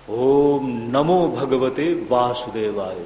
ओम नमो भगवते वासुदेवाय।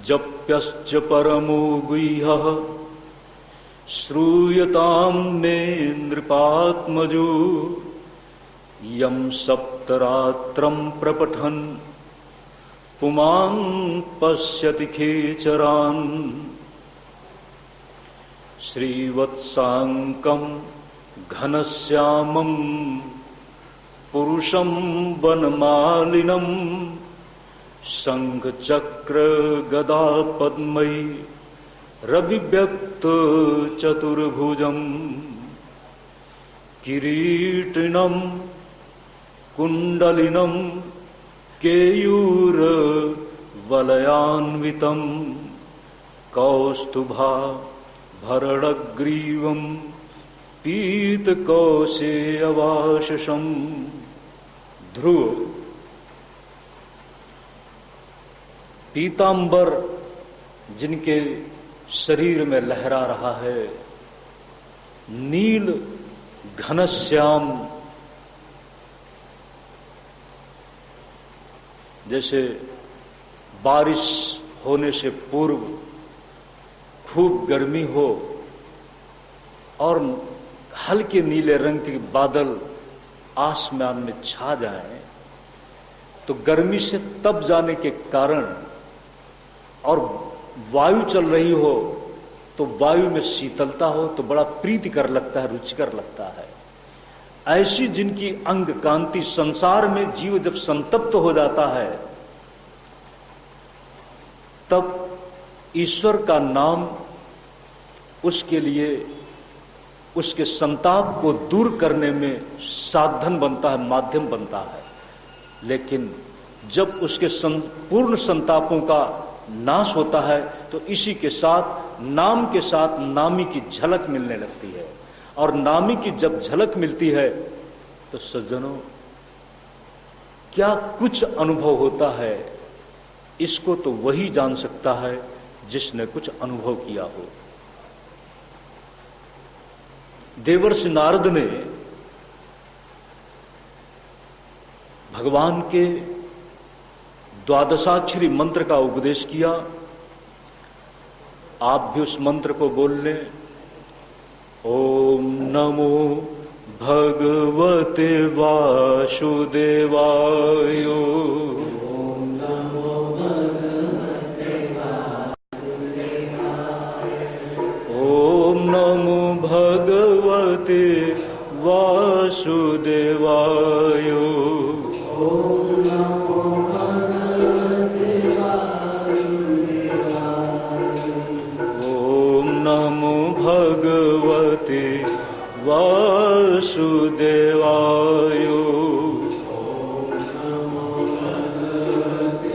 जप्यश्च परमो गुह्यः श्रूयतां मे नृपात्मजो। यं सप्तरात्रं प्रपठन् पुमान् पश्यति खेचरान्। श्रीवत्साङ्कं घनश्यामं पुरुषं वनमालिनं। शंखचक्र गदा पद्मै रविव्यक्त चतुर्भुजं। किरीटिनं कुण्डलिनं केयूर वलयान्वितं। कौस्तुभा भरणग्रीवं पीतकौशेयवाशसं। ध्रुव पीतांबर जिनके शरीर में लहरा रहा है, नील घनश्याम जैसे बारिश होने से पूर्व खूब गर्मी हो और हल्के नीले रंग के बादल आसमान में छा जाएं, तो गर्मी से तप जाने के कारण और वायु चल रही हो तो वायु में शीतलता हो तो बड़ा प्रीतिकर लगता है, रुचिकर लगता है। ऐसी जिनकी अंग कांति, संसार में जीव जब संतप्त हो जाता है तब ईश्वर का नाम उसके लिए उसके संताप को दूर करने में साधन बनता है, माध्यम बनता है। लेकिन जब उसके पूर्ण संतापों का नाश होता है तो इसी के साथ नाम के साथ नामी की झलक मिलने लगती है। और नामी की जब झलक मिलती है तो सज्जनों क्या कुछ अनुभव होता है, इसको तो वही जान सकता है जिसने कुछ अनुभव किया हो। देवर्षि नारद ने भगवान के द्वादशाक्षरी मंत्र का उपदेश किया। आप भी उस मंत्र को बोल लें। ओम नमो भगवते वासुदेवाय। ओम नमो भगवते वासुदेवाय। ओम नमो भगवते वासुदेवाय। ओम नमो भगवते वासुदेवाय। ओम नमो भगवते वासुदेवाय। ओम नमो भगवते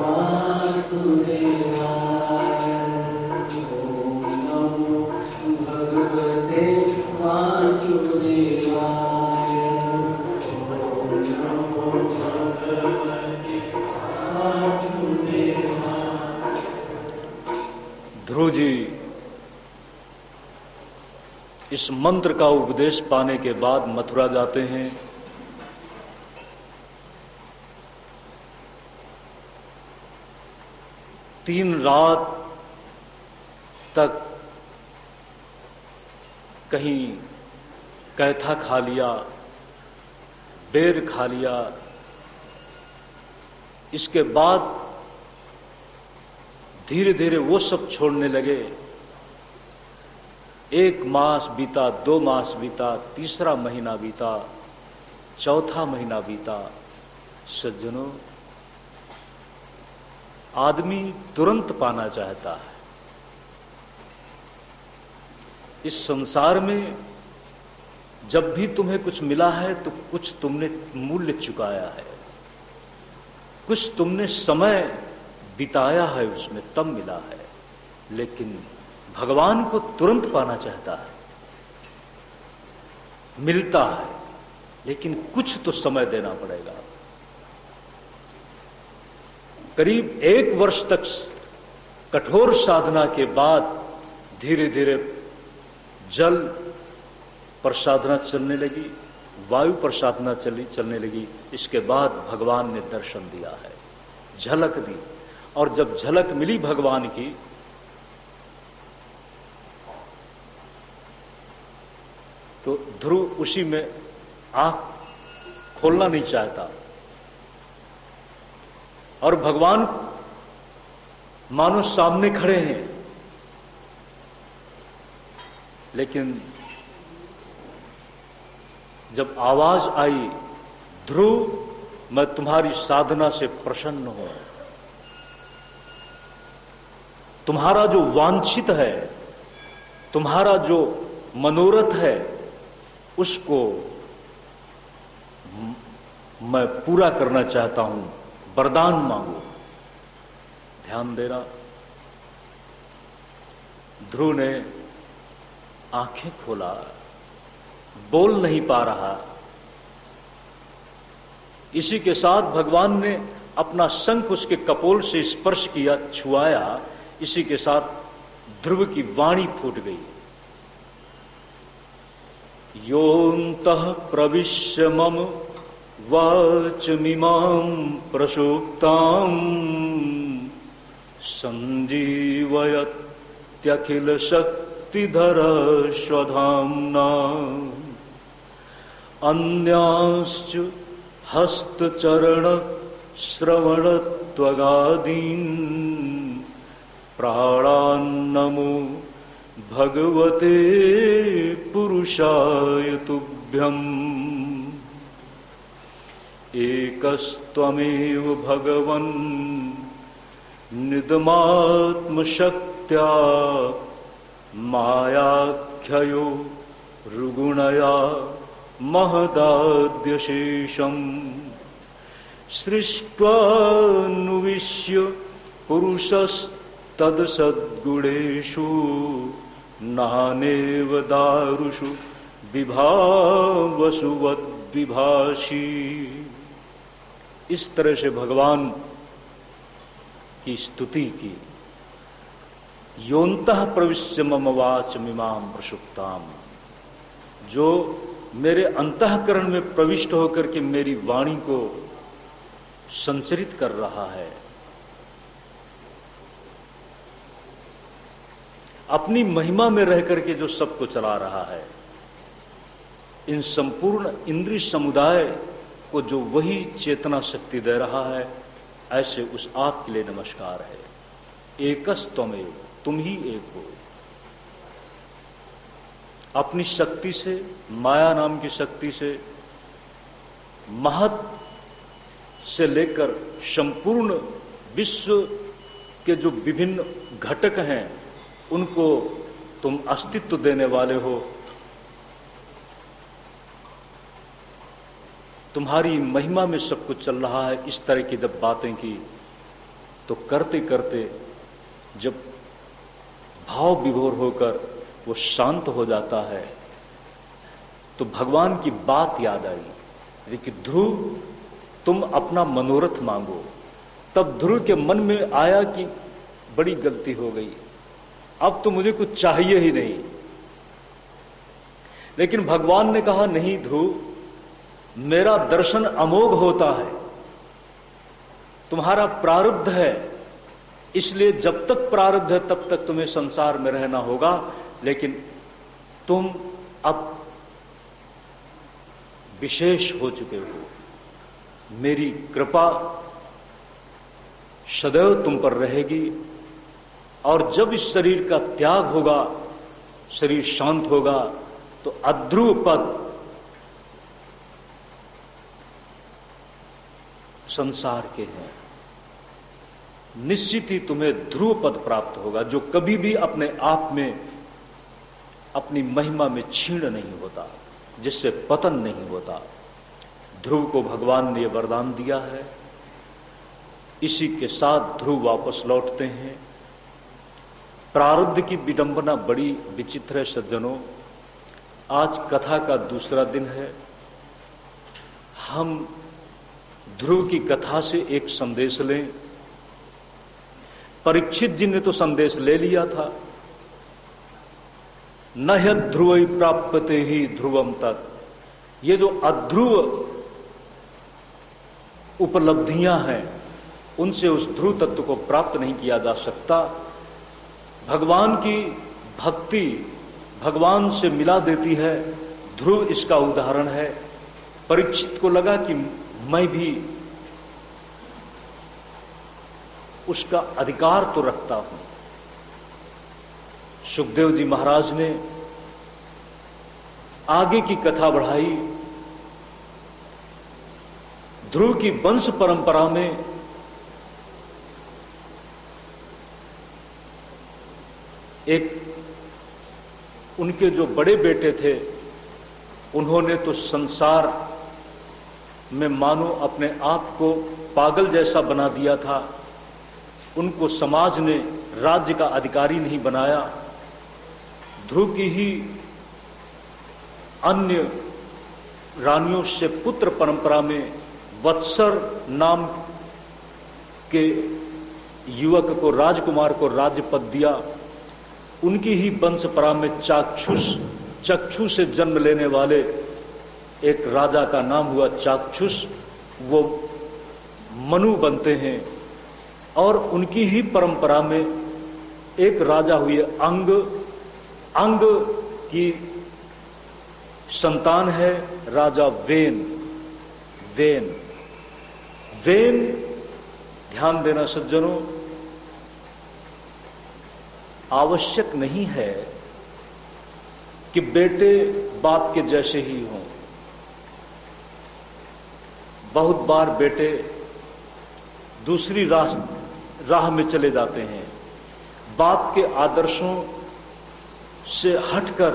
वासुदेवाय। ओम नमो भगवते वासुदेवाय। ओम नमो भगवते वासुदेवाय। ध्रुव जी इस मंत्र का उपदेश पाने के बाद मथुरा जाते हैं। तीन रात तक कहीं कैथा खा लिया, बेर खा लिया। इसके बाद धीरे धीरे वो सब छोड़ने लगे। 1 मास बीता, 2 मास बीता, तीसरा महीना बीता, चौथा महीना बीता। सज्जनों आदमी तुरंत पाना चाहता है। इस संसार में जब भी तुम्हें कुछ मिला है तो कुछ तुमने मूल्य चुकाया है, कुछ तुमने समय बिताया है उसमें, तब मिला है। लेकिन भगवान को तुरंत पाना चाहता है, मिलता है, लेकिन कुछ तो समय देना पड़ेगा। करीब 1 वर्ष तक कठोर साधना के बाद धीरे धीरे जल पर साधना चलने लगी। वायु पर साधना चलने लगी। इसके बाद भगवान ने दर्शन दिया है, झलक दी। और जब झलक मिली भगवान की, तो ध्रुव उसी में आंख खोलना नहीं चाहता। और भगवान मानो सामने खड़े हैं, लेकिन जब आवाज आई, ध्रुव मैं तुम्हारी साधना से प्रसन्न हूं, तुम्हारा जो वांछित है, तुम्हारा जो मनोरथ है, उसको मैं पूरा करना चाहता हूं, वरदान मांगो। ध्यान देना, ध्रुव ने आंखें खोला, बोल नहीं पा रहा। इसी के साथ भगवान ने अपना शंख उसके कपोल से स्पर्श किया, छुआया। इसी के साथ ध्रुव की वाणी फूट गई। योऽन्तः प्रविश्य मम वाचमिमां प्रसूक्तां संजीवयत्यखिल शक्तिधर स्वधाम्ना अन्यांश्च हस्तचरण श्रवणत्वगादीन् प्राणान्नमो भगवते पुरुषाय तुभ्यम् एकस्त्वमेव भगवन् निदमात्मशक्त्या मायाख्ययो ऋगुणया महदाद्यशेषम् सृष्ट्वानुविश्य पुरुषस्तद्सद्गुणेषु नानेव दारुषु विभावसुवद्विभाषी। इस तरह से भगवान की स्तुति की। योऽन्तः प्रविश्य मम वाचमिमां प्रसुप्ताम्, जो मेरे अंतःकरण में प्रविष्ट होकर के मेरी वाणी को संचरित कर रहा है, अपनी महिमा में रह करके जो सबको चला रहा है, इन संपूर्ण इंद्रिय समुदाय को जो वही चेतना शक्ति दे रहा है, ऐसे उस आप के लिए नमस्कार है। एकस्त्वमेव, तुम ही एक हो। अपनी शक्ति से, माया नाम की शक्ति से, महत से लेकर संपूर्ण विश्व के जो विभिन्न घटक हैं, उनको तुम अस्तित्व देने वाले हो। तुम्हारी महिमा में सब कुछ चल रहा है। इस तरह की जब बातें की, तो करते करते जब भाव विभोर होकर वो शांत हो जाता है, तो भगवान की बात याद आई कि ध्रुव तुम अपना मनोरथ मांगो। तब ध्रुव के मन में आया कि बड़ी गलती हो गई, अब तो मुझे कुछ चाहिए ही नहीं। लेकिन भगवान ने कहा, नहीं ध्रुव, मेरा दर्शन अमोघ होता है, तुम्हारा प्रारब्ध है, इसलिए जब तक प्रारब्ध है तब तक तुम्हें संसार में रहना होगा। लेकिन तुम अब विशेष हो चुके हो, मेरी कृपा सदैव तुम पर रहेगी। और जब इस शरीर का त्याग होगा, शरीर शांत होगा, तो अध्रुव पद संसार के हैं, निश्चित ही तुम्हें ध्रुव पद प्राप्त होगा, जो कभी भी अपने आप में, अपनी महिमा में क्षीण नहीं होता, जिससे पतन नहीं होता। ध्रुव को भगवान ने यह वरदान दिया है। इसी के साथ ध्रुव वापस लौटते हैं। प्रारब्ध की विडंबना बड़ी विचित्र है सज्जनों। आज कथा का दूसरा दिन है। हम ध्रुव की कथा से एक संदेश लें। परीक्षित जी ने तो संदेश ले लिया था, न ह्यध्रुवै प्राप्यते ही ध्रुवम तत्, ये जो अध्रुव उपलब्धियां हैं, उनसे उस ध्रुव तत्व को प्राप्त नहीं किया जा सकता। भगवान की भक्ति भगवान से मिला देती है। ध्रुव इसका उदाहरण है। परीक्षित को लगा कि मैं भी उसका अधिकार तो रखता हूं। सुखदेव जी महाराज ने आगे की कथा बढ़ाई। ध्रुव की वंश परंपरा में एक उनके जो बड़े बेटे थे, उन्होंने तो संसार में मानो अपने आप को पागल जैसा बना दिया था। उनको समाज ने राज्य का अधिकारी नहीं बनाया। ध्रुव की ही अन्य रानियों से पुत्र परंपरा में वत्सर नाम के युवक को, राजकुमार को राज्य पद दिया। उनकी ही वंशपरा में चक्षु से जन्म लेने वाले एक राजा का नाम हुआ चाक्षुष। वो मनु बनते हैं। और उनकी ही परंपरा में एक राजा हुए अंग की संतान है राजा वेन। ध्यान देना सज्जनों, आवश्यक नहीं है कि बेटे बाप के जैसे ही हों। बहुत बार बेटे दूसरी राह में चले जाते हैं, बाप के आदर्शों से हटकर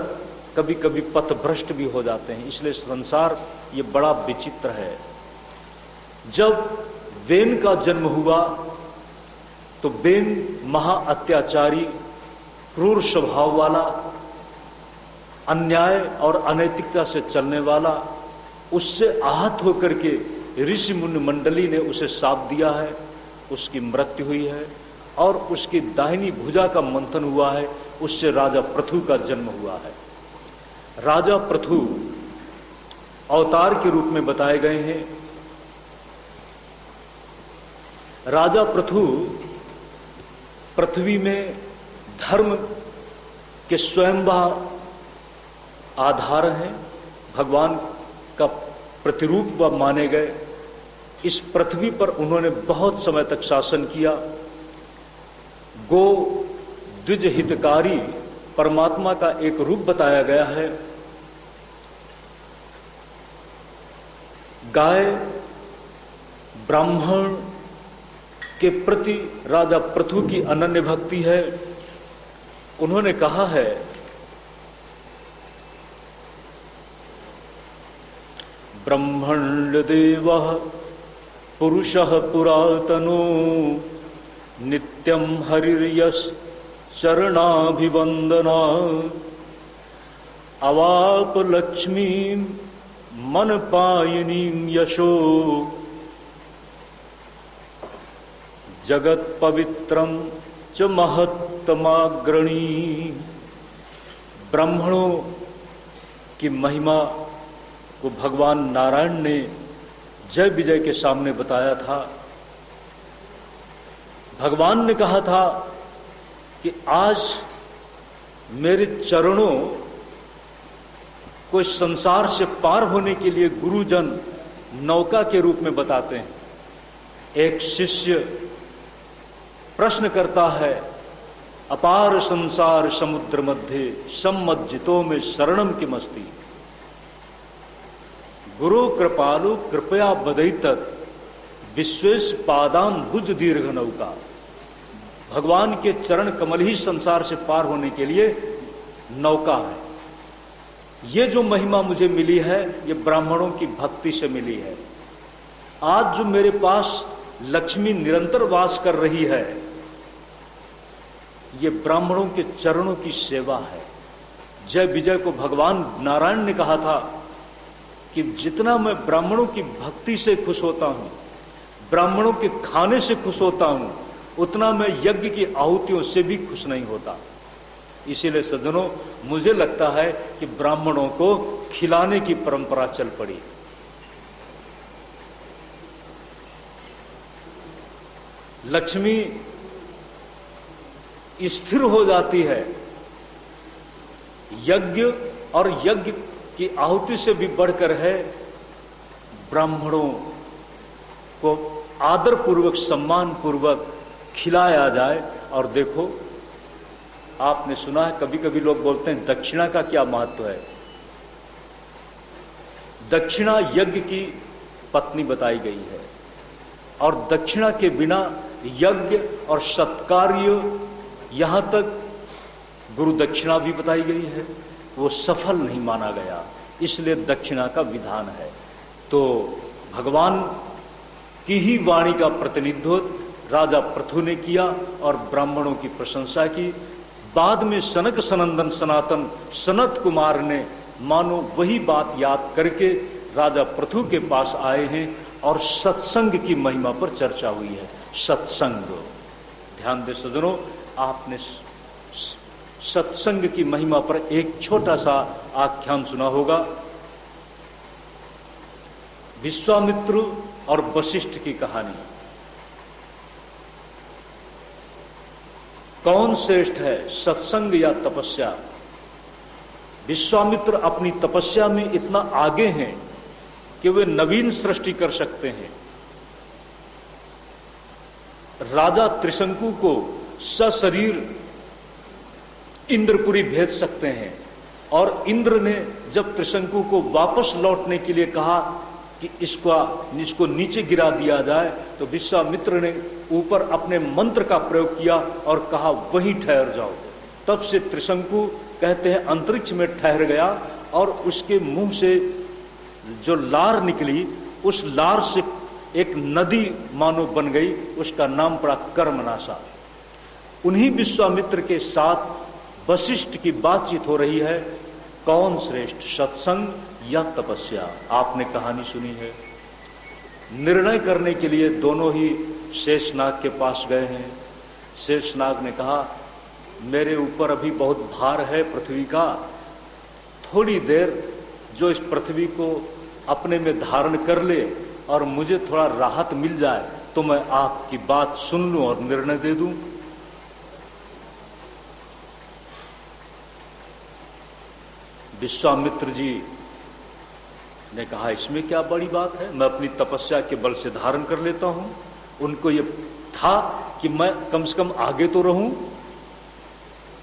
कभी कभी पथभ्रष्ट भी हो जाते हैं। इसलिए संसार ये बड़ा विचित्र है। जब वेन का जन्म हुआ तो वेन महा अत्याचारी, क्रूर स्वभाव वाला, अन्याय और अनैतिकता से चलने वाला, उससे आहत होकर के ऋषि मुनि मंडली ने उसे शाप दिया है। उसकी मृत्यु हुई है और उसकी दाहिनी भुजा का मंथन हुआ है। उससे राजा पृथु का जन्म हुआ है। राजा पृथु अवतार के रूप में बताए गए हैं। राजा पृथु पृथ्वी में धर्म के स्वयंभू आधार हैं, भगवान का प्रतिरूप वह माने गए। इस पृथ्वी पर उन्होंने बहुत समय तक शासन किया। गो द्विज हितकारी परमात्मा का एक रूप बताया गया है। गाय ब्राह्मण के प्रति राजा पृथु की अनन्य भक्ति है। उन्होंने कहा है, ब्रह्मण्य देवः पुरुषः पुरातनो नित्यं हरिर्यस् चरणाभिवंदना अवाप लक्ष्मीं मन पायिनीं यशो जगत पवित्रम च महत्तमाग्रणी। ब्राह्मणों की महिमा को भगवान नारायण ने जय विजय के सामने बताया था। भगवान ने कहा था कि आज मेरे चरणों को संसार से पार होने के लिए गुरुजन नौका के रूप में बताते हैं। एक शिष्य प्रश्न करता है, अपार संसार समुद्र मध्य सम्मज्जितो में शरणम किमस्ति। गुरु कृपालु कृपया बदैतत विश्वेश पादाम बुज दीर्घ नौका। भगवान के चरण कमल ही संसार से पार होने के लिए नौका है। ये जो महिमा मुझे मिली है, ये ब्राह्मणों की भक्ति से मिली है। आज जो मेरे पास लक्ष्मी निरंतर वास कर रही है, ये ब्राह्मणों के चरणों की सेवा है। जय विजय को भगवान नारायण ने कहा था कि जितना मैं ब्राह्मणों की भक्ति से खुश होता हूं, ब्राह्मणों के खाने से खुश होता हूं, उतना मैं यज्ञ की आहुतियों से भी खुश नहीं होता। इसीलिए सज्जनों, मुझे लगता है कि ब्राह्मणों को खिलाने की परंपरा चल पड़ी। लक्ष्मी स्थिर हो जाती है यज्ञ, और यज्ञ की आहुति से भी बढ़कर है ब्राह्मणों को आदर पूर्वक, सम्मान पूर्वक खिलाया जाए। और देखो, आपने सुना है, कभी कभी लोग बोलते हैं दक्षिणा का क्या महत्व है। दक्षिणा यज्ञ की पत्नी बताई गई है, और दक्षिणा के बिना यज्ञ और सत्कार्य, यहां तक गुरु दक्षिणा भी बताई गई है, वो सफल नहीं माना गया। इसलिए दक्षिणा का विधान है। तो भगवान की ही वाणी का प्रतिनिधित्व राजा पृथु ने किया और ब्राह्मणों की प्रशंसा की। बाद में सनक सनंदन सनातन सनत कुमार ने मानो वही बात याद करके राजा पृथु के पास आए हैं, और सत्संग की महिमा पर चर्चा हुई है। सत्संग, ध्यान दे सज्जनों, आपने सत्संग की महिमा पर एक छोटा सा आख्यान सुना होगा। विश्वामित्र और वशिष्ठ की कहानी। कौन श्रेष्ठ है, सत्संग या तपस्या? विश्वामित्र अपनी तपस्या में इतना आगे हैं कि वे नवीन सृष्टि कर सकते हैं। राजा त्रिशंकु को सशरीर इंद्रपुरी भेज सकते हैं, और इंद्र ने जब त्रिशंकु को वापस लौटने के लिए कहा कि इसको नीचे गिरा दिया जाए, तो विश्वामित्र ने ऊपर अपने मंत्र का प्रयोग किया और कहा वहीं ठहर जाओ। तब से त्रिशंकु कहते हैं अंतरिक्ष में ठहर गया, और उसके मुंह से जो लार निकली, उस लार से एक नदी मानो बन गई, उसका नाम पड़ा कर्मनाशा। उन्हीं विश्वामित्र के साथ वशिष्ठ की बातचीत हो रही है। कौन श्रेष्ठ, सत्संग या तपस्या? आपने कहानी सुनी है। निर्णय करने के लिए दोनों ही शेषनाग के पास गए हैं। शेषनाग ने कहा, मेरे ऊपर अभी बहुत भार है पृथ्वी का, थोड़ी देर जो इस पृथ्वी को अपने में धारण कर ले और मुझे थोड़ा राहत मिल जाए, तो मैं आपकी बात सुन लूं और निर्णय दे दूं। विश्वामित्र जी ने कहा, इसमें क्या बड़ी बात है, मैं अपनी तपस्या के बल से धारण कर लेता हूं। उनको ये था कि मैं कम से कम आगे तो रहूं,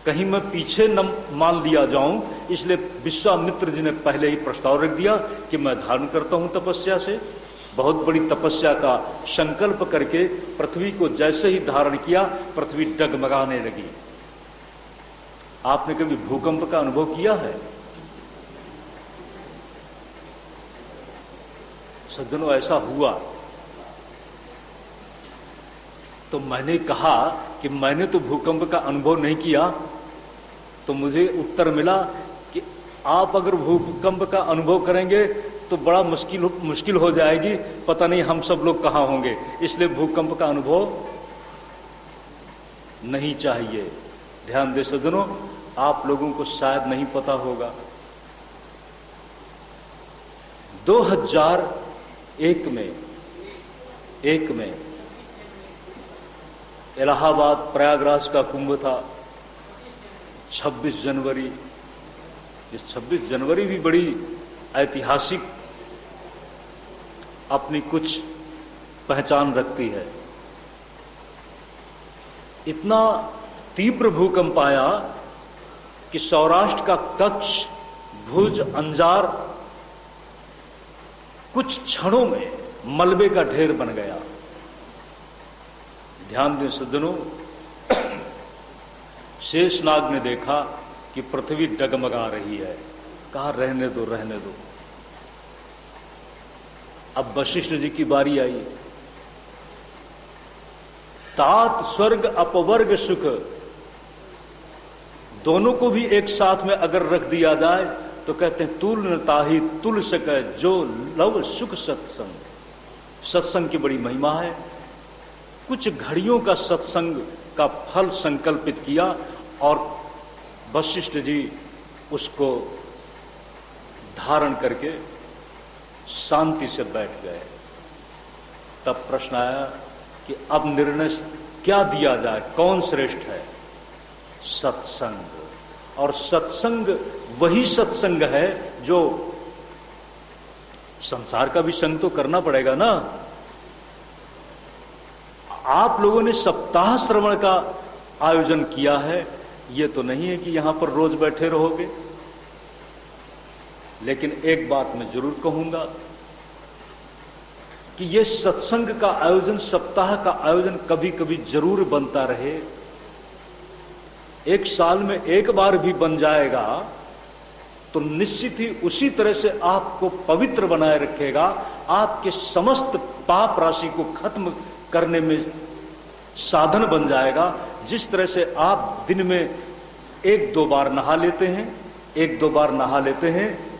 कहीं मैं पीछे न मान लिया जाऊं, इसलिए विश्वामित्र जी ने पहले ही प्रस्ताव रख दिया कि मैं धारण करता हूं तपस्या से। बहुत बड़ी तपस्या का संकल्प करके पृथ्वी को जैसे ही धारण किया, पृथ्वी डगमगाने लगी। आपने कभी भूकंप का अनुभव किया है? सज्जनों, ऐसा हुआ तो मैंने कहा कि मैंने तो भूकंप का अनुभव नहीं किया, तो मुझे उत्तर मिला कि आप अगर भूकंप का अनुभव करेंगे तो बड़ा मुश्किल हो जाएगी, पता नहीं हम सब लोग कहां होंगे, इसलिए भूकंप का अनुभव नहीं चाहिए। ध्यान दे सज्जनों, आप लोगों को शायद नहीं पता होगा, 2001 में इलाहाबाद प्रयागराज का कुंभ था। 26 जनवरी, इस 26 जनवरी भी बड़ी ऐतिहासिक अपनी कुछ पहचान रखती है। इतना तीव्र भूकंप आया कि सौराष्ट्र का कच्छ, भुज, अंजार कुछ क्षणों में मलबे का ढेर बन गया। ध्यान दें सज्जनों, शेषनाग ने देखा कि पृथ्वी डगमगा रही है, कहा रहने दो रहने दो। अब वशिष्ठ जी की बारी आई। तात स्वर्ग अपवर्ग सुख, दोनों को भी एक साथ में अगर रख दिया जाए तो कहते हैं तुल न ताहि तुल सके जो लव सुख सत्संग। सत्संग की बड़ी महिमा है। कुछ घड़ियों का सत्संग का फल संकल्पित किया और वशिष्ठ जी उसको धारण करके शांति से बैठ गए। तब प्रश्न आया कि अब निर्णय क्या दिया जाए, कौन श्रेष्ठ है? सत्संग। और सत्संग वही सत्संग है जो, संसार का भी संग तो करना पड़ेगा ना। आप लोगों ने सप्ताह श्रवण का आयोजन किया है, यह तो नहीं है कि यहां पर रोज बैठे रहोगे। लेकिन एक बात मैं जरूर कहूंगा कि यह सत्संग का आयोजन, सप्ताह का आयोजन कभी कभी जरूर बनता रहे। एक साल में एक बार भी बन जाएगा तो निश्चित ही उसी तरह से आपको पवित्र बनाए रखेगा, आपके समस्त पाप राशि को खत्म करने में साधन बन जाएगा। जिस तरह से आप दिन में 1-2 बार नहा लेते हैं, 1-2 बार नहा लेते हैं,